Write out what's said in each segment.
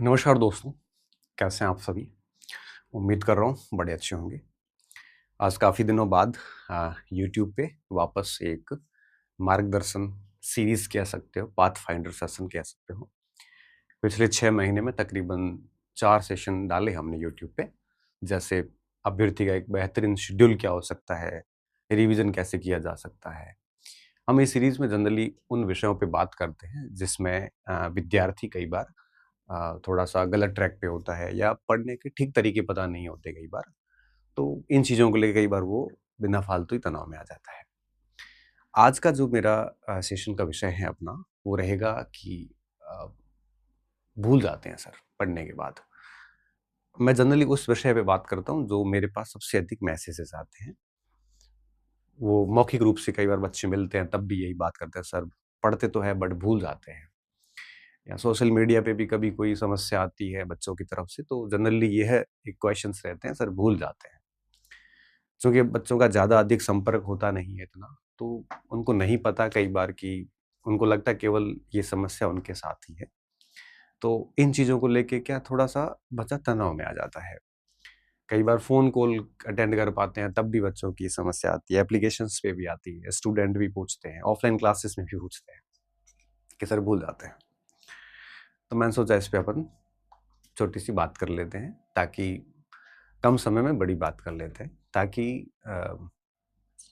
नमस्कार दोस्तों, कैसे हैं आप सभी? उम्मीद कर रहा हूँ बड़े अच्छे होंगे। आज काफ़ी दिनों बाद यूट्यूब पे वापस एक मार्गदर्शन सीरीज़ कह सकते हो, पाथफाइंडर सेशन कह सकते हो। पिछले 6 महीने में तकरीबन 4 सेशन डाले हमने यूट्यूब पे। जैसे अभ्यर्थी का एक बेहतरीन शेड्यूल क्या हो सकता है, रिवीजन कैसे किया जा सकता है। हम इस सीरीज़ में जनरली उन विषयों पे बात करते हैं जिसमें विद्यार्थी कई बार थोड़ा-सा गलत ट्रैक पे होता है या पढ़ने के ठीक तरीके पता नहीं होते कई बार। तो इन चीज़ों को लेके कई बार वो बिना फालतू ही तनाव में आ जाता है। आज का जो मेरा सेशन का विषय है अपना, वो रहेगा कि अ, भूल जाते हैं सर पढ़ने के बाद। मैं जनरली उस विषय पे बात करता हूँ जो मेरे पास सबसे अधिक मैसेजेस आते हैं। वो मौखिक रूप से कई बार बच्चे मिलते हैं तब भी यही बात करते हैं, सर पढ़ते तो हैं बट भूल जाते हैं। या सोशल मीडिया पे भी कभी कोई समस्या आती है बच्चों की तरफ से तो जनरली ये है एक क्वेश्चंस रहते हैं, सर भूल जाते हैं। चूँकि बच्चों का ज़्यादा अधिक संपर्क होता नहीं है इतना, तो उनको नहीं पता कई बार कि उनको लगता है केवल ये समस्या उनके साथ ही है। तो इन चीज़ों को लेके क्या थोड़ा-सा बच्चा तनाव में आ जाता है। कई बार फ़ोन कॉल अटेंड कर पाते हैं तब भी बच्चों की समस्या आती है, एप्लीकेशंस पे भी आती है, स्टूडेंट भी पूछते हैं, ऑफ़लाइन क्लासेस में भी पूछते हैं कि सर भूल जाते हैं। तो मैंने सोचा इस पे अपन छोटी-सी बात कर लेते हैं ताकि कम समय में बड़ी बात कर लेते हैं ताकि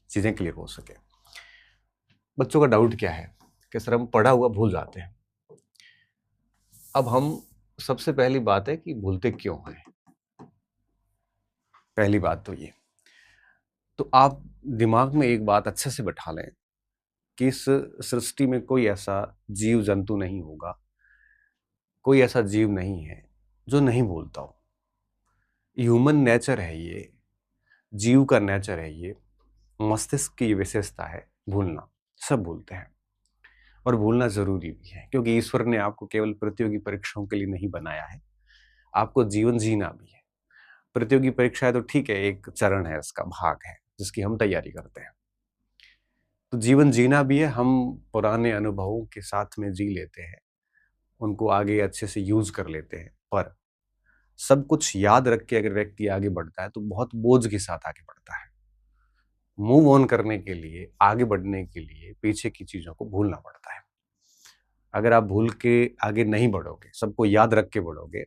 चीज़ें क्लियर हो सके। बच्चों का डाउट क्या है कि सर हम पढ़ा हुआ भूल जाते हैं। अब हम सबसे पहली बात है कि भूलते क्यों हैं? पहली बात तो ये। तो आप दिमाग में एक बात अच्छे से बैठा लें कि इस सृष्टि में कोई ऐसा जीव-जंतु नहीं होगा, कोई ऐसा जीव नहीं है जो नहीं भूलता हो। ह्यूमन नेचर है ये, जीव का नेचर है ये, मस्तिष्क की विशेषता है भूलना। सब भूलते हैं। और भूलना ज़रूरी भी है क्योंकि ईश्वर ने आपको केवल प्रतियोगी परीक्षाओं के लिए नहीं बनाया है, आपको जीवन जीना भी है। प्रतियोगी परीक्षाएँ तो ठीक है, एक चरण है, इसका भाग है, जिसकी हम तैयारी करते हैं। तो जीवन जीना भी है, हम पुराने अनुभवों के साथ में जी लेते हैं, उनको आगे अच्छे से यूज़ कर लेते हैं। पर सब कुछ याद रख के अगर व्यक्ति आगे बढ़ता है, तो बहुत बोझ के साथ आगे बढ़ता है। मूव ऑन करने के लिए, आगे बढ़ने के लिए पीछे की चीज़ों को भूलना पड़ता है। अगर आप भूल के आगे नहीं बढ़ोगे, सबको याद रख के बढ़ोगे,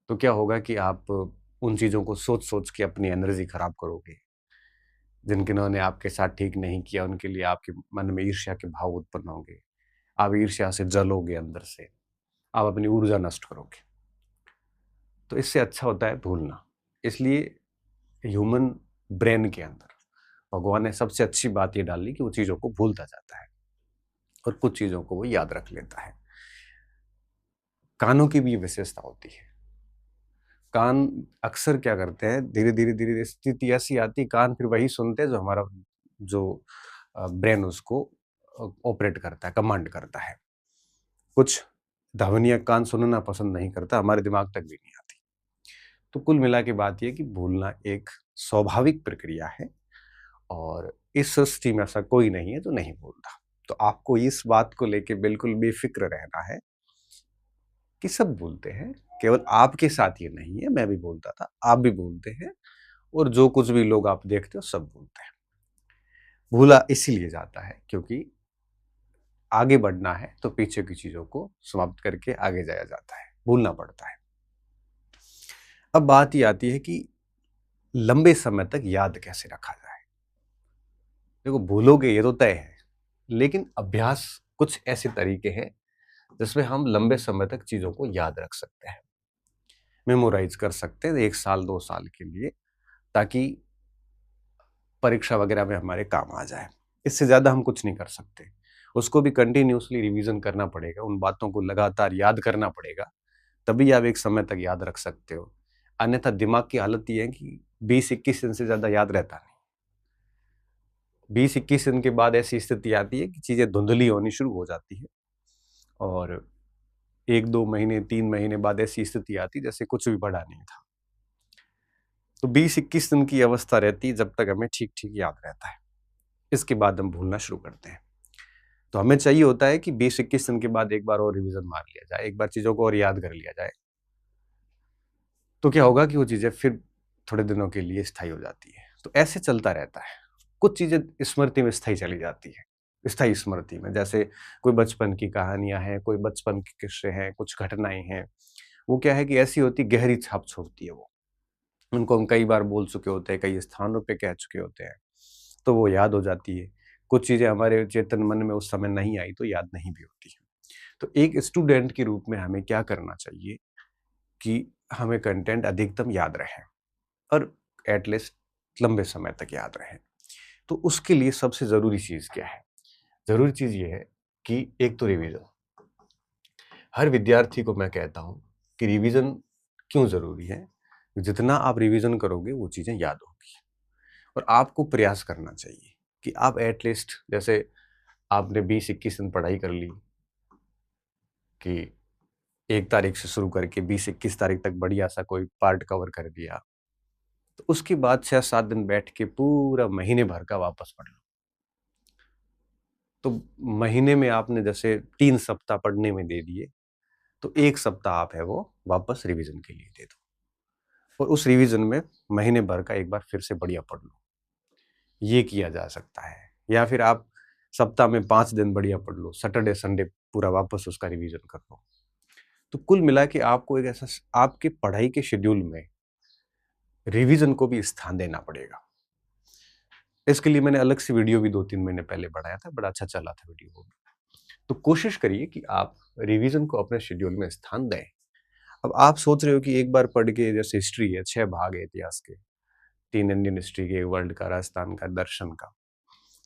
तो क्या होगा कि आप उन चीज़ों को सोच-सोच के अपनी एनर्जी खराब करोगे। जिन्होंने आपके साथ ठीक नहीं किया, उनके लिए आपके मन में ईर्ष्या के भाव उत्पन्न होंगे। आप ईर्ष्या से जलोगे अंदर से, आप अपनी ऊर्जा नष्ट करोगे। तो इससे अच्छा होता है भूलना। इसलिए ह्यूमन ब्रेन के अंदर भगवान ने सबसे अच्छी बात ये डाली कि वो चीज़ों को भूलता जाता है और कुछ चीज़ों को वो याद रख लेता है। कानों की भी ये विशेषता होती है। कान अक्सर क्या करते हैं, धीरे-धीरे स्थिति ऐसी आती है, कान फिर वही सुनते हैं जो हमारा जो ब्रेन उसको ऑपरेट करता है, कमांड करता है। कुछ ध्वनियाँ कान सुनना पसंद नहीं करता, हमारे दिमाग तक भी नहीं आती। तो कुल मिला के बात ये है कि भूलना एक स्वाभाविक प्रक्रिया है और इस सृष्टि में ऐसा कोई नहीं है जो नहीं भूलता। तो आपको इस बात को लेके बिल्कुल बेफ़िक्र रहना है कि सब भूलते हैं, केवल आपके साथ ये नहीं है, मैं भी भूलता था, आप भी भूलते हैं और जो कुछ भी लोग आप देखते हो सब भूलते हैं। भूला इसीलिए जाता है क्योंकि आगे बढ़ना है तो पीछे की चीज़ों को समाप्त करके आगे जाया जाता है, भूलना पड़ता है। अब बात ये आती है कि लंबे समय तक याद कैसे रखा जाए? देखो भूलोगे ये तो तय है, लेकिन अभ्यास कुछ ऐसे तरीके हैं जिसमें हम लंबे समय तक चीज़ों को याद रख सकते हैं, मेमोराइज़ कर सकते हैं 1 साल, 2 साल के लिए ताकि परीक्षा वगैरह में हमारे काम आ जाए। इससे ज़्यादा हम कुछ नहीं कर सकते। उसको भी कंटिन्यूअसली रिवीज़न करना पड़ेगा, उन बातों को लगातार याद करना पड़ेगा, तभी आप एक समय तक याद रख सकते हो। अन्यथा दिमाग की हालत ये है कि 20-21 दिन से ज़्यादा याद रहता नहीं। 20-21 दिन के बाद ऐसी स्थिति आती है कि चीज़ें धुंधली होनी शुरू हो जाती है और 1-2 महीने, 3 महीने बाद ऐसी स्थिति आती है जैसे कुछ भी पढ़ा नहीं था। तो 20-21 दिन की अवस्था रहती है जब तक हमें ठीक-ठीक याद रहता है। इसके बाद हम भूलना शुरू करते हैं। तो हमें चाहिए होता है कि 20-21 दिन के बाद एक बार और रिवीजन मार लिया जाए, एक बार चीज़ों को और याद कर लिया जाए। तो क्या होगा कि वो चीज़ें फिर थोड़े दिनों के लिए स्थायी हो जाती है। तो ऐसे चलता रहता है। कुछ चीज़ें स्मृति में स्थायी चली जाती है, स्थायी स्मृति में। जैसे कोई बचपन की कहानियाँ हैं, कोई बचपन के किस्से हैं, कुछ घटनाएँ हैं। वो क्या है कि ऐसी होती, गहरी छाप छोड़ती है वो। उनको हम कई बार बोल चुके होते हैं, कई स्थानों पे कह चुके होते हैं, तो वो याद हो जाती है। कुछ चीज़ें हमारे चेतन मन में उस समय नहीं आई, तो याद नहीं भी होती हैं। तो एक स्टूडेंट के रूप में हमें क्या करना चाहिए कि हमें कंटेंट अधिकतम याद रहे और एट लीस्ट लंबे समय तक याद रहे। तो उसके लिए सबसे ज़रूरी चीज़ क्या है? ज़रूरी चीज़ ये है कि एक तो रिवीज़न। हर विद्यार्थी को मैं कहता हूँ कि रिवीज़न क्यों ज़रूरी है? जितना आप रिवीज़न करोगे वो चीज़ें याद होगी। और आपको प्रयास करना चाहिए कि आप एट लीस्ट, जैसे आपने 20-21 दिन पढ़ाई कर ली कि 1 तारीख से शुरू करके 20-21 तारीख तक बढ़िया सा कोई पार्ट कवर कर दिया। तो उसके बाद 6-7 दिन बैठ के पूरा महीने भर का वापस पढ़ लो। तो महीने में आपने जैसे 3 सप्ताह पढ़ने में दे दिए, तो 1 सप्ताह आप है वो वापस रिवीज़न के लिए दे दो। और उस रिवीज़न में महीने भर का एक बार फिर से बढ़िया पढ़ लो। ये किया जा सकता है। या फिर आप सप्ताह में 5 दिन बढ़िया पढ़ लो, सैटरडे, संडे पूरा वापस उसका रिवीज़न कर लो। तो कुल मिला के आपको एक ऐसा आपके पढ़ाई के शेड्यूल में रिवीज़न को भी स्थान देना पड़ेगा। इसके लिए मैंने अलग से वीडियो भी 2-3 महीने पहले बनाया था, बड़ा अच्छा चला था वीडियो वो भी। तो कोशिश करिए कि आप रिवीज़न को अपने शेड्यूल में स्थान दें। अब आप सोच रहे हो कि एक बार पढ़ के, जैसे हिस्ट्री है, 6 भाग है इतिहास के, 3 इंडियन हिस्ट्री के, वर्ल्ड का, राजस्थान का, दर्शन का।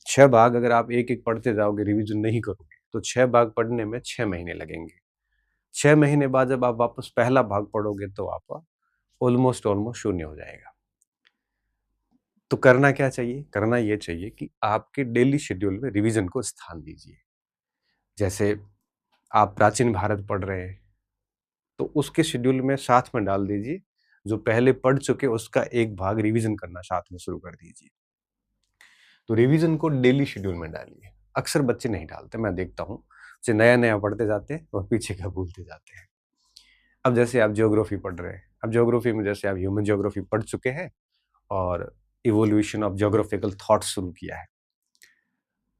6 भाग अगर आप एक-एक पढ़ते जाओगे, रिवीज़न नहीं करोगे, तो 6 भाग पढ़ने में 6 महीने लगेंगे। 6 महीने बाद जब आप वापस पहला भाग पढ़ोगे तो आपका ऑलमोस्ट शून्य हो जाएगा। तो करना क्या चाहिए? करना ये चाहिए कि आपके डेली शेड्यूल में रिवीज़न को स्थान दीजिए। जैसे आप प्राचीन भारत पढ़ रहे हैं, तो उसके शेड्यूल में साथ में डाल दीजिए, जो पहले पढ़ चुके उसका एक भाग रिवीज़न करना साथ में शुरू कर दीजिए। तो रिवीज़न को डेली शेड्यूल में डालिए। अक्सर बच्चे नहीं डालते, मैं देखता हूँ, जो नया-नया पढ़ते जाते हैं और पीछे का भूलते जाते हैं। अब जैसे आप ज्योग्राफी पढ़ रहे हैं, अब ज्योग्राफी में जैसे आप ह्यूमन ज्योग्राफी पढ़ चुके हैं और इवोल्यूशन ऑफ ज्योग्राफिकल थॉट शुरू किया है।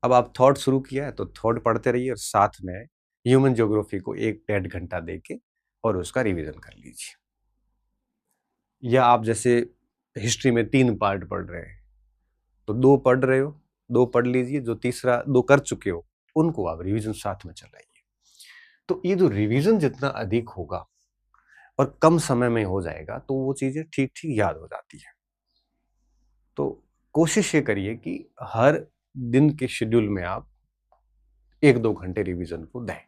अब आप थॉट शुरू किया है तो थॉट पढ़ते रहिए और साथ में ह्यूमन ज्योग्राफी को 1 डेढ़ घंटा देके और उसका रिवीजन कर लीजिए। या आप जैसे हिस्ट्री में 3 पार्ट पढ़ रहे हैं, तो 2 पढ़ रहे हो, 2 पढ़ लीजिए, जो तीसरा 2 कर चुके हो, उनको आप रिवीजन साथ में चलाइए। तो ये जो रिवीजन जितना अधिक होगा और कम समय में हो जाएगा, तो वो चीज़ें ठीक-ठीक याद हो जाती हैं। तो कोशिश ये करिए कि हर दिन के शेड्यूल में आप 1-2 घंटे रिवीजन को दें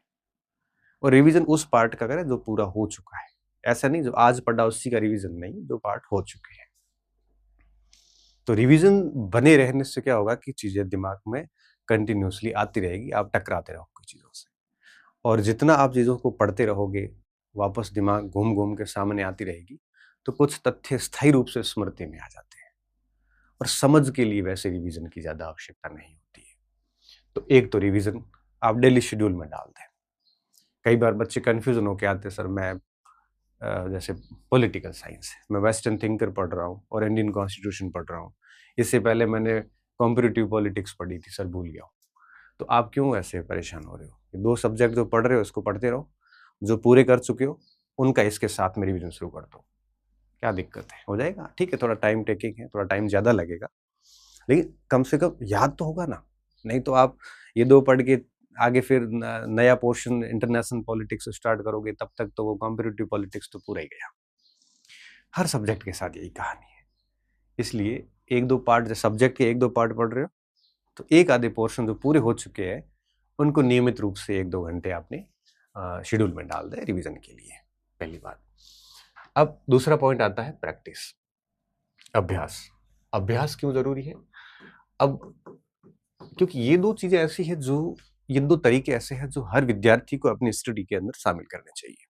और रिवीजन उस पार्ट का करें जो पूरा हो चुका है। ऐसा नहीं जो आज पढ़ा उसी का रिवीजन नहीं, जो पार्ट हो चुके हैं। तो रिवीजन बने रहने से क्या होगा कि चीज़ें दिमाग में कंटिन्यूअसली आती रहेगी, आप टकराते रहोगे चीज़ों से। और जितना आप चीज़ों को पढ़ते रहोगे, वापस दिमाग घूम-घूम के सामने आती रहेगी, तो कुछ तथ्य स्थायी रूप से स्मृति में आ जाते हैं और समझ के लिए वैसे रिवीजन की ज़्यादा आवश्यकता नहीं होती है। तो एक तो रिवीजन आप डेली शेड्यूल में डाल दें। कई बार बच्चे कन्फ्यूज़न होके आते हैं, सर मैं जैसे पॉलिटिकल साइंस है, मैं वेस्टर्न थिंकर पढ़ रहा हूँ और इंडियन कॉन्स्टिट्यूशन पढ़ रहा हूँ। इससे पहले मैंने कॉम्पिटिटिव पॉलिटिक्स पढ़ी थी, सर भूल गया हूँ। तो आप क्यों ऐसे परेशान हो रहे हो? ये 2 सब्जेक्ट जो पढ़ रहे हो इसको पढ़ते रहो, जो पूरे कर चुके हो उनका इसके साथ में रिवीजन शुरू कर दो। क्या दिक्कत है? हो जाएगा, ठीक है, थोड़ा टाइम टेकिंग है, थोड़ा टाइम ज़्यादा लगेगा, लेकिन कम से कम याद तो होगा ना। नहीं तो आप ये 2 पढ़ के आगे फिर नया पोर्शन इंटरनेशनल पॉलिटिक्स स्टार्ट करोगे, तब तक तो वो कॉम्पिटिटिव पॉलिटिक्स तो पूरा ही गया। हर सब्जेक्ट के साथ यही कहानी है। इसलिए 1-2 पार्ट, जो सब्जेक्ट के 1-2 पार्ट पढ़ रहे हो, तो एक आधे पोर्शन जो पूरे हो चुके हैं, उनको नियमित रूप से 1-2 घंटे आपने शेड्यूल में डाल दें रिवीजन के लिए, पहली बात। अब दूसरा पॉइंट आता है प्रैक्टिस, अभ्यास। अभ्यास क्यों ज़रूरी है? अब क्योंकि ये 2 चीज़ें ऐसी हैं जो, ये 2 तरीके ऐसे हैं जो हर विद्यार्थी को अपनी स्टडी के अंदर शामिल करने चाहिए,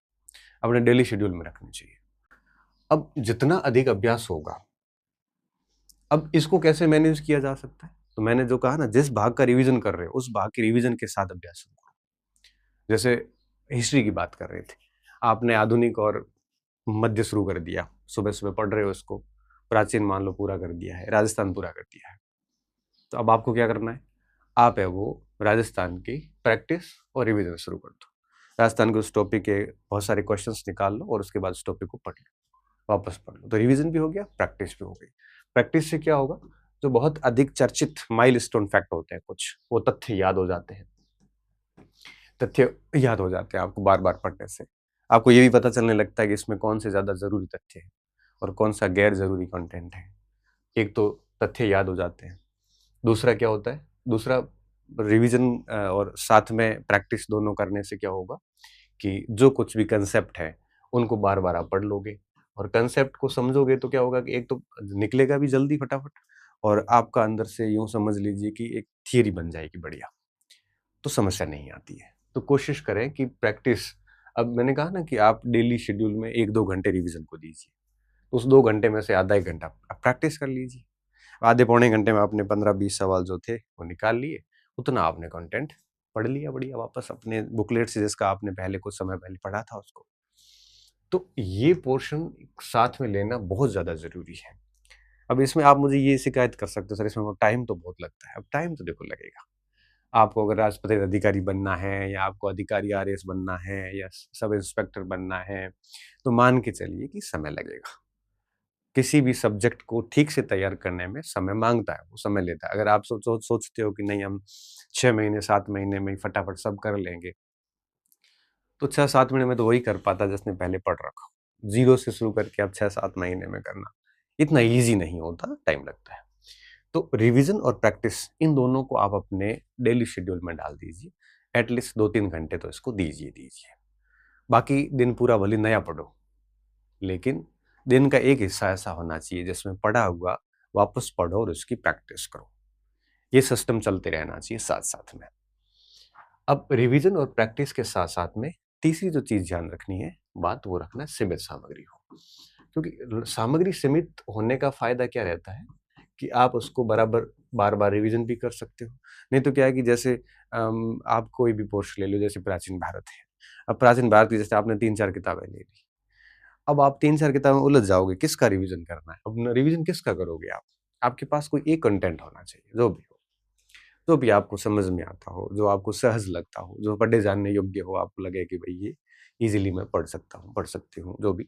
अपने डेली शेड्यूल में रखने चाहिए। अब जितना अधिक अभ्यास होगा, अब इसको कैसे मैनेज किया जा सकता है? तो मैंने जो कहा ना, जिस भाग का रिवीजन कर रहे हो, उस भाग के रिवीजन के साथ अभ्यास शुरू करो। जैसे हिस्ट्री की बात कर रहे थे, आपने आधुनिक और मध्य शुरू कर दिया, सुबह-सुबह पढ़ रहे हो इसको, प्राचीन मान लो पूरा कर दिया है, राजस्थान पूरा कर दिया है। तो अब आपको क्या करना है? आप है वो राजस्थान की प्रैक्टिस और रिवीजन शुरू कर दो। राजस्थान के उस टॉपिक के बहुत सारे क्वेश्चंस निकाल लो और उसके बाद उस टॉपिक को पढ़ लो, वापस पढ़ लो। तो रिवीजन भी हो गया, प्रैक्टिस भी हो गई। प्रैक्टिस से क्या होगा? जो बहुत अधिक चर्चित माइलस्टोन फैक्ट होते हैं कुछ, वो तथ्य याद हो जाते हैं। तथ्य याद हो जाते हैं आपको बार-बार पढ़ने से। आपको ये भी पता चलने लगता है कि इसमें कौन से ज़्यादा ज़रूरी तथ्य हैं और कौन सा गैर ज़रूरी कंटेंट है। एक तो तथ्य याद हो जाते हैं। दूसरा क्या होता है? दूसरा रिवीजन और साथ में प्रैक्टिस दोनों करने से क्या होगा कि जो कुछ भी कंसेप्ट है, उनको बार-बार आप पढ़ लोगे और कंसेप्ट को समझोगे तो क्या होगा कि एक तो निकलेगा भी जल्दी फटाफट और आपका अंदर से यूँ समझ लीजिए कि एक थियरी बन जाएगी बढ़िया। तो समस्या नहीं आती है। तो कोशिश करें कि प्रैक्टिस, अब मैंने कहा ना कि आप डेली शेड्यूल में 1-2 घंटे रिवीजन को दीजिए। उस 2 घंटे में से आधा 1 घंटा आप प्रैक्टिस कर लीजिए। आधे पौने घंटे में आपने 15-20 सवाल जो थे वो निकाल लिए, उतना आपने कंटेंट पढ़ लिया बढ़िया वापस अपने बुकलेट से जिसका आपने पहले कुछ समय पहले पढ़ा था उसको। तो ये पोर्शन साथ में लेना बहुत ज़्यादा ज़रूरी है। अब इसमें आप मुझे ये शिकायत कर सकते हो सर इसमें टाइम तो बहुत लगता है। अब टाइम तो देखो लगेगा। आपको अगर राजपत्रित अधिकारी बनना है या आपको अधिकारी आरएएस बनना है या सब इंस्पेक्टर बनना है, तो मान के चलिए कि समय लगेगा। किसी भी सब्जेक्ट को ठीक से तैयार करने में समय माँगता है, वो समय लेता है। अगर आप सोचते हो कि नहीं हम 6 महीने 7 महीने में ही फटाफट सब कर लेंगे, तो 6-7 महीने में तो वही कर पाता जिसने पहले पढ़ रखा हो। ज़ीरो से शुरू करके आप 6-7 महीने में करना, इतना ईज़ी नहीं होता, टाइम लगता है। तो रिवीजन और प्रैक्टिस इन दोनों को आप अपने डेली शेड्यूल में डाल दीजिए। एटलीस्ट 2-3 घंटे तो इसको दीजिए। बाकी दिन पूरा भले नया पढ़ो, लेकिन दिन का एक हिस्सा ऐसा होना चाहिए जिसमें पढ़ा हुआ वापस पढ़ो और उसकी प्रैक्टिस करो। ये सिस्टम चलते रहना चाहिए साथ-साथ में। अब रिवीजन और प्रैक्टिस के साथ-साथ में तीसरी जो चीज़ ध्यान रखनी है, बात वो रखना सीमित सामग्री हो। क्योंकि सामग्री सीमित होने का फ़ायदा क्या रहता है कि आप उसको बराबर बार-बार रिवीजन भी कर सकते हो। नहीं तो क्या है कि जैसे आप कोई भी पोर्शन ले लो जैसे प्राचीन भारत है। अब प्राचीन भारत की जैसे आपने 3-4 किताबें ले ली। अब आप 3-4 किताबें उलझ जाओगे, किसका रिवीजन करना है? अब न रिवीजन किसका करोगे आप? आपके पास कोई एक कंटेंट होना चाहिए, जो भी हो। जो भी आपको समझ में आता हो, जो आपको सहज लगता हो, जो पढ़े जानने योग्य हो, आपको लगे कि भई ये ईज़िली मैं पढ़ सकता हूँ, पढ़ सकती हूँ, जो भी।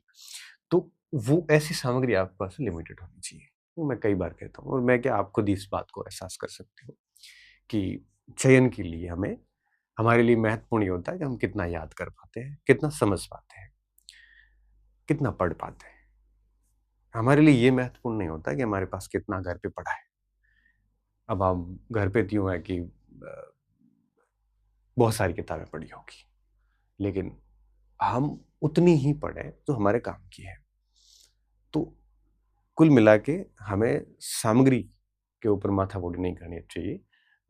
तो वो ऐसी सामग्री आपके पास लिमिटेड होनी चाहिए। वो मैं कई बार कहता हूँ और मैं क्या आप खुद ही इस बात को एहसास कर सकते हो कि चयन के लिए हमें हमारे लिए महत्वपूर्ण ये होता है कि हम कितना याद कर पाते हैं, कितना समझ पाते हैं, कितना पढ़ पाते हैं। हमारे लिए ये महत्वपूर्ण नहीं होता कि हमारे पास कितना घर पे पड़ा है। अब आप घर पे तो यूँ है कि बहुत सारी किताबें पढ़ी होगी, लेकिन हम उतनी ही पढ़ें जो हमारे काम की है। तो कुल मिला के हमें सामग्री के ऊपर माथामुड़ी नहीं करनी चाहिए।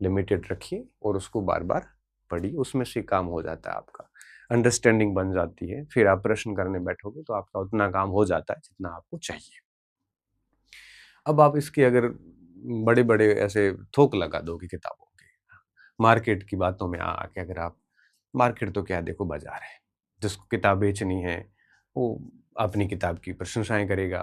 लिमिटेड रखिए और उसको बार-बार पढ़िए, उसमें से काम हो जाता है आपका। अंडरस्टैंडिंग बन जाती है, फिर आप प्रश्न करने बैठोगे तो आपका उतना काम हो जाता है जितना आपको चाहिए। अब आप इसके अगर बड़े-बड़े ऐसे थोक लगा दोगे किताबों के, मार्केट की बातों में आके अगर आप मार्केट तो क्या है देखो बाज़ार है। जिसको किताब बेचनी है, वो अपनी किताब की प्रशंसाएँ करेगा,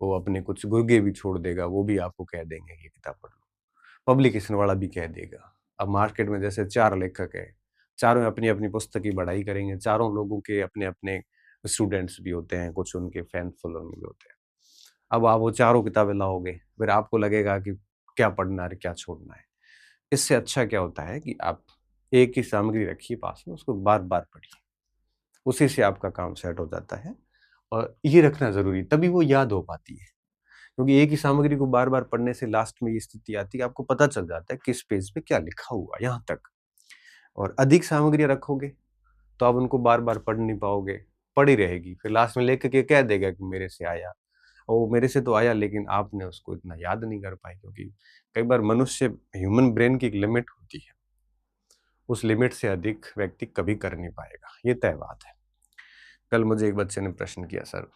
वो अपने कुछ गुर्गे भी छोड़ देगा, वो भी आपको कह देंगे ये किताब पढ़ लो। पब्लिकेशन वाला भी कह देगा। अब मार्केट में जैसे 4 लेखक हैं, चारों अपनी-अपनी पुस्तक की बड़ाई करेंगे, चारों लोगों के अपने-अपने स्टूडेंट्स भी होते हैं, कुछ उनके फैन फॉलोइंग भी होते हैं। अब आप वो चारों किताबें लाओगे, फिर आपको लगेगा कि क्या पढ़ना है, क्या छोड़ना है। इससे अच्छा क्या होता है कि आप एक ही सामग्री रखिए पास में, उसको बार-बार पढ़िए। उसी से आपका काम सेट हो जाता है और ये रखना ज़रूरी है, तभी वो याद हो पाती है। क्योंकि एक ही सामग्री को बार-बार पढ़ने से लास्ट में ये स्थिति आती है कि आपको पता चल जाता है किस पेज पे क्या लिखा हुआ है, यहाँ तक। और अधिक सामग्री रखोगे, तो आप उनको बार-बार पढ़ नहीं पाओगे, पड़ी रहेगी। फिर लास्ट में लेखक ये कह देगा कि मेरे से आया। और वो मेरे से तो आया लेकिन आपने उसको इतना याद नहीं कर पाए क्योंकि कई बार मनुष्य ह्यूमन ब्रेन की एक लिमिट होती है। उस लिमिट से अधिक व्यक्ति कभी कर नहीं पाएगा, ये तय बात है। कल मुझे एक बच्चे ने प्रश्न किया सर,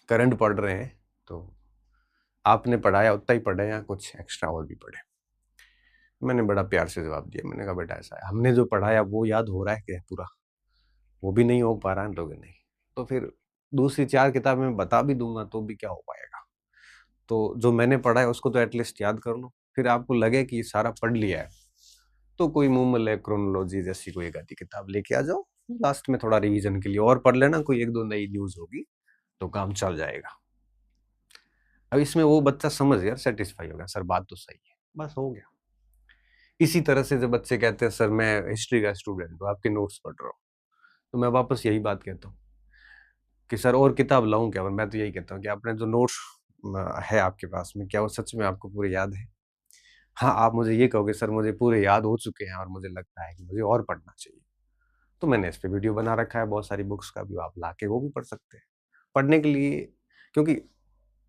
करंट पढ़ रहे हैं, तो आपने पढ़ाया उतना ही पढ़े या कुछ एक्स्ट्रा और भी पढ़े? मैंने बड़ा प्यार से जवाब दिया, मैंने कहा बेटा ऐसा है, हमने जो पढ़ाया वो याद हो रहा है क्या पूरा? वो भी नहीं हो पा रहा है तो नहीं। तो फिर दूसरी 4 किताबें मैं बता भी दूँगा तो भी क्या हो पाएगा? तो जो मैंने पढ़ा है उसको तो एटलीस्ट याद कर लो। फिर आपको लगे कि सारा पढ़ लिया है, तो कोई मुँह मल्ले क्रोनोलॉजी जैसी कोई एक आधी किताब लेके आ जाओ, लास्ट में थोड़ा रिवीजन के लिए और पढ़ लेना, कोई 1-2 नई न्यूज़ होगी, तो काम चल जाएगा। अब इसमें वो बच्चा समझ गया, सैटिस्फाई हो गया, सर बात तो सही है, बस हो गया। इसी तरह से जब बच्चे कहते हैं सर मैं हिस्ट्री का स्टूडेंट हूँ, आपके नोट्स पढ़ रहा हूँ, तो मैं वापस यही बात कहता हूँ कि सर और किताब लाऊँ क्या? और मैं तो यही कहता हूँ कि आपने जो नोट्स है आपके पास में, क्या वो सच में आपको पूरे याद है? हाँ, आप मुझे ये कहोगे सर मुझे पूरे याद हो चुके हैं और मुझे लगता है कि मुझे और पढ़ना चाहिए। तो मैंने इस पे वीडियो बना रखा है बहुत सारी बुक्स का भी, आप लाके वो भी पढ़ सकते हैं। पढ़ने के लिए क्योंकि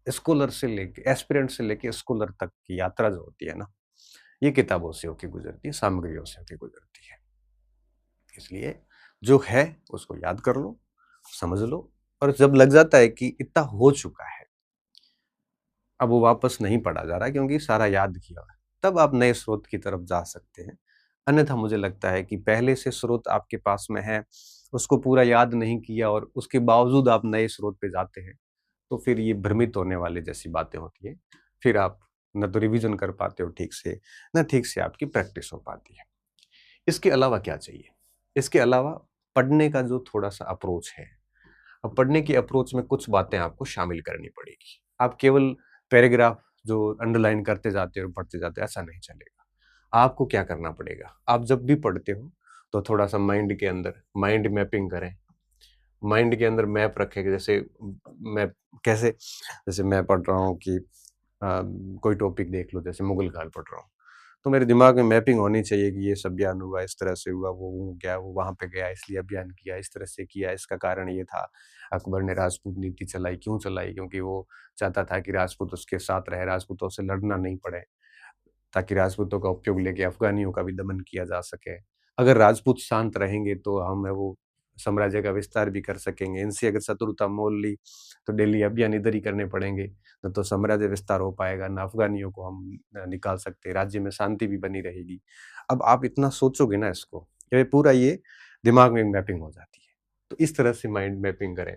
स्कॉलर से लेके एस्पिरेंट से लेके स्कॉलर तक की यात्रा जो होती है ना, ये किताबों से होके गुज़रती है, सामग्रियों से होके गुज़रती है। इसलिए जो है उसको याद कर लो, समझ लो और जब लग जाता है कि इतना हो चुका है, अब वो वापस नहीं पढ़ा जा रहा है क्योंकि सारा याद किया हुआ है, तब आप नए स्रोत की तरफ जा सकते हैं। अन्यथा मुझे लगता है कि पहले से स्रोत आपके पास में है, उसको पूरा याद नहीं किया और उसके बावजूद आप नए स्रोत पे जाते हैं, तो फिर ये भ्रमित होने वाली जैसी बातें होती हैं। फिर आप ना तो रिवीजन कर पाते हो ठीक से, ना ठीक से आपकी प्रैक्टिस हो पाती है। इसके अलावा क्या चाहिए? इसके अलावा पढ़ने का जो थोड़ा-सा अप्रोच है, अब पढ़ने की अप्रोच में कुछ बातें आपको शामिल करनी पड़ेगी। आप केवल पैराग्राफ जो अंडरलाइन करते जाते हो, पढ़ते जाते हो, ऐसा नहीं चलेगा। आपको क्या करना पड़ेगा? आप जब भी पढ़ते हो, तो थोड़ा-सा माइंड के अंदर माइंड मैपिंग करें। माइंड के अंदर मैप रखें कि जैसे मैं कैसे जैसे मैं पढ़ रहा हूँ कि कोई टॉपिक देख लो, जैसे मुगल काल पढ़ रहा हूँ, तो मेरे दिमाग में मैपिंग होनी चाहिए कि ये सब अभियान हुआ, इस तरह से हुआ, वो गया, वो वहाँ पे गया, इसलिए अभियान किया, इस तरह से किया, इसका कारण ये था। अकबर ने राजपूत नीति चलाई, क्यों चलाई? क्योंकि वो चाहता था कि राजपूत उसके साथ रहे, राजपूतों से लड़ना नहीं पड़े, ताकि राजपूतों का उपयोग लेके अफ़गानियों का भी दमन किया जा सके। अगर राजपूत शांत रहेंगे तो हम है वो साम्राज्य का विस्तार भी कर सकेंगे। इनसे अगर शत्रुता मोल ली तो दिल्ली अभियान इधर ही करने पड़ेंगे, न तो साम्राज्य विस्तार हो पाएगा, ना अफ़गानियों को हम निकाल सकते, राज्य में शांति भी बनी रहेगी। अब आप इतना सोचोगे ना इसको, ये पूरा ये दिमाग में मैपिंग हो जाती है। तो इस तरह से माइंड मैपिंग करें।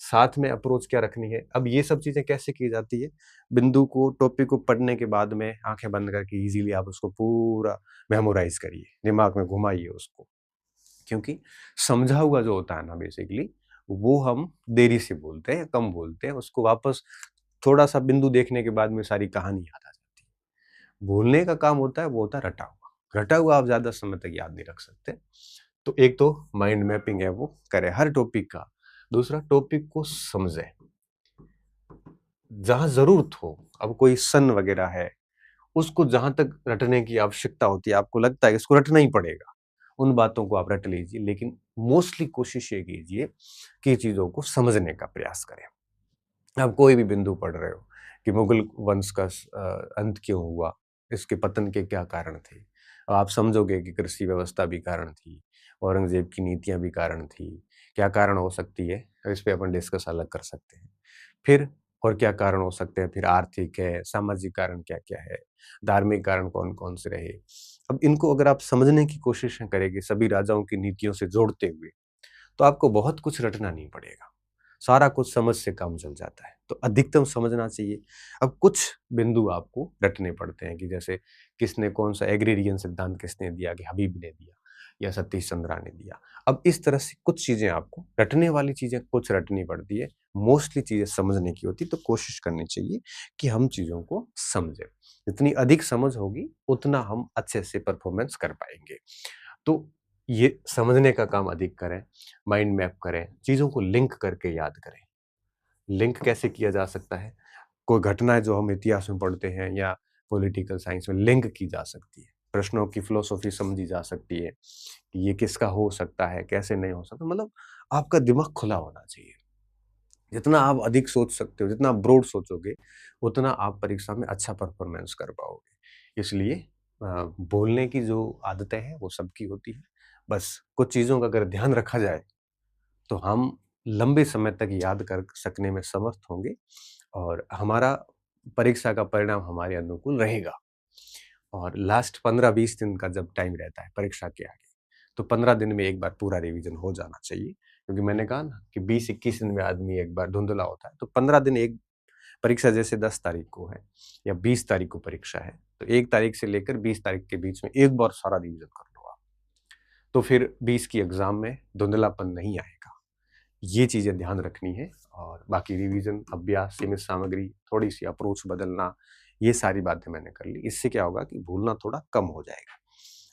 साथ में अप्रोच क्या रखनी है, अब ये सब चीज़ें कैसे की जाती है? बिंदु को, टॉपिक को पढ़ने के बाद में आँखें बंद करके ईज़िली आप उसको पूरा मेमोराइज़ करिए, दिमाग में घुमाइए उसको। क्योंकि समझा हुआ जो होता है ना बेसिकली, वो हम देरी से बोलते हैं, कम बोलते हैं, उसको वापस थोड़ा-सा बिंदु देखने के बाद में सारी कहानी याद आ जाती है। भूलने का काम होता है, वो होता है रटा हुआ। रटा हुआ आप ज़्यादा समय तक याद नहीं रख सकते। तो एक तो माइंड मैपिंग है वो करें हर टॉपिक का। दूसरा टॉपिक को समझें। जहाँ ज़रूरत हो, अब कोई सन वगैरह है, उसको जहाँ तक रटने की आवश्यकता होती है, आपको लगता है कि इसको रटना ही पड़ेगा, उन बातों को आप रट लीजिए, लेकिन मोस्टली कोशिश ये कीजिए कि चीज़ों को समझने का प्रयास करें। आप कोई भी बिंदु पढ़ रहे हो कि मुगल वंश का अंत क्यों हुआ, इसके पतन के क्या कारण थे? आप समझोगे कि कृषि व्यवस्था भी कारण थी, औरंगज़ेब की नीतियाँ भी कारण थी, क्या कारण हो सकती है? इस पे अपन डिस्कस अलग कर सकते हैं। फिर और क्या कारण हो सकते हैं? फिर आर्थिक है, सामाजिक कारण क्या-क्या है? धार्मिक कारण कौन-कौन से रहे? अब इनको अगर आप समझने की कोशिश करेंगे सभी राजाओं की नीतियों से जोड़ते हुए, तो आपको बहुत कुछ रटना नहीं पड़ेगा। सारा कुछ समझ से काम चल जाता है, तो अधिकतम समझना चाहिए। अब कुछ बिंदु आपको रटने पड़ते हैं कि जैसे किसने कौन-सा एग्रीरियन सिद्धांत किसने दिया कि हबीब ने दिया या सतीश चंद्रा ने दिया। अब इस तरह से कुछ चीज़ें आपको रटने वाली चीज़ें कुछ रटनी पड़ती है, मोस्टली चीज़ें समझने की होती है, तो कोशिश करनी चाहिए कि हम चीज़ों को समझें। जितनी अधिक समझ होगी, उतना हम अच्छे से परफ़ॉर्मेंस कर पाएँगे। तो ये समझने का काम अधिक करें, माइंड मैप करें, चीज़ों को लिंक करके याद करें। लिंक कैसे किया जा सकता है? कोई घटना है जो हम इतिहास में पढ़ते हैं या पॉलिटिकल साइंस में लिंक की जा सकती है। प्रश्नों की फिलॉसफी समझी जा सकती है कि ये किसका हो सकता है, कैसे नहीं हो सकता। मतलब आपका दिमाग खुला होना चाहिए। जितना आप अधिक सोच सकते हो, जितना ब्रॉड सोचोगे, उतना आप परीक्षा में अच्छा परफॉर्मेंस कर पाओगे। इसलिए बोलने की जो आदतें हैं, वो सबकी होती हैं। बस कुछ चीज़ों का अगर ध्यान रखा जाए, तो हम लंबे समय तक याद कर सकने में समर्थ होंगे और हमारा परीक्षा का परिणाम हमारे अनुकूल रहेगा। और लास्ट 15-20 दिन का जब टाइम रहता है परीक्षा के आगे, तो 15 दिन में एक बार पूरा रिवीजन हो जाना चाहिए। क्योंकि मैंने कहा ना कि 20-21 दिन में आदमी एक बार धुंधला होता है, तो 15 दिन एक परीक्षा जैसे 10 तारीख को है या 20 तारीख को परीक्षा है, तो 1 तारीख से लेकर 20 तारीख के बीच में एक बार सारा रिवीजन कर लो आप, तो फिर 20 की एग्जाम में धुंधलापन नहीं आएगा। ये चीजें ध्यान रखनी है। और बाकी रिवीजन, अभ्यास, सीमित सामग्री, थोड़ी सी अप्रोच बदलना, ये सारी बातें मैंने कर ली। इससे क्या होगा कि भूलना थोड़ा कम हो जाएगा।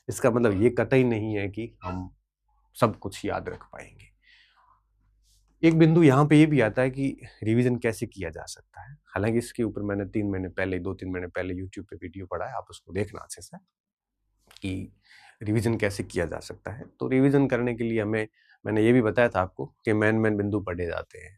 इसका मतलब ये कतई नहीं है कि हम सब कुछ याद रख पाएंगे। एक बिंदु यहाँ पे ये भी आता है कि रिवीजन कैसे किया जा सकता है। हालांकि इसके ऊपर मैंने 3 महीने पहले, 2-3 महीने पहले यूट्यूब पे वीडियो पढ़ा है, आप उसको देखना अच्छे से कि रिवीजन कैसे किया जा सकता है। तो रिवीजन करने के लिए मैंने ये भी बताया था आपको कि मेन बिंदु पढ़े जाते हैं,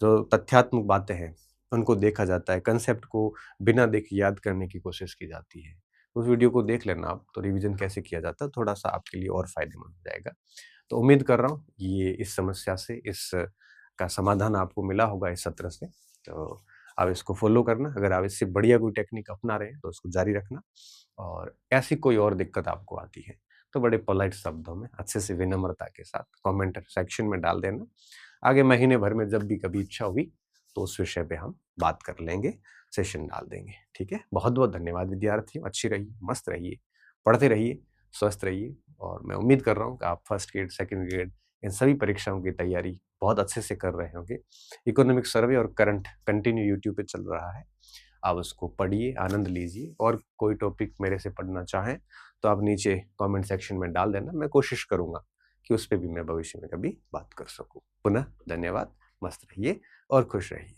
जो तथ्यात्मक बातें हैं उनको देखा जाता है, कंसेप्ट को बिना देखे याद करने की कोशिश की जाती है। उस वीडियो को देख लेना आप, तो रिवीजन कैसे किया जाता है थोड़ा सा आपके लिए और फायदेमंद हो जाएगा। तो उम्मीद कर रहा हूँ ये इस समस्या से इस का समाधान आपको मिला होगा इस सत्र से। तो आप इसको फॉलो करना। अगर आप इससे बढ़िया कोई टेक्निक अपना रहे हैं तो उसको जारी रखना, और ऐसी कोई और दिक्कत आपको आती है तो बड़े पोलाइट शब्दों में अच्छे से विनम्रता के साथ कमेंट सेक्शन में डाल देना। आगे महीने भर में जब भी कभी इच्छा होगी तो उस विषय पे हम बात कर लेंगे, सेशन डाल देंगे। ठीक है, बहुत बहुत धन्यवाद विद्यार्थियों। अच्छी रहिए, मस्त रहिए, पढ़ते रहिए, स्वस्थ रहिए। और मैं उम्मीद कर रहा हूँ कि आप फर्स्ट ग्रेड, सेकंड ग्रेड, इन सभी परीक्षाओं की तैयारी बहुत अच्छे से कर रहे होंगे। इकोनॉमिक सर्वे और करंट कंटिन्यू यूट्यूब पे चल रहा है, आप उसको पढ़िए, आनंद लीजिए। और कोई टॉपिक मेरे से पढ़ना चाहें तो आप नीचे कमेंट सेक्शन में डाल देना, मैं कोशिश करूंगा कि उस पर भी मैं भविष्य में कभी बात कर सकूं। पुनः धन्यवाद, मस्त रहिए और खुश रहिए।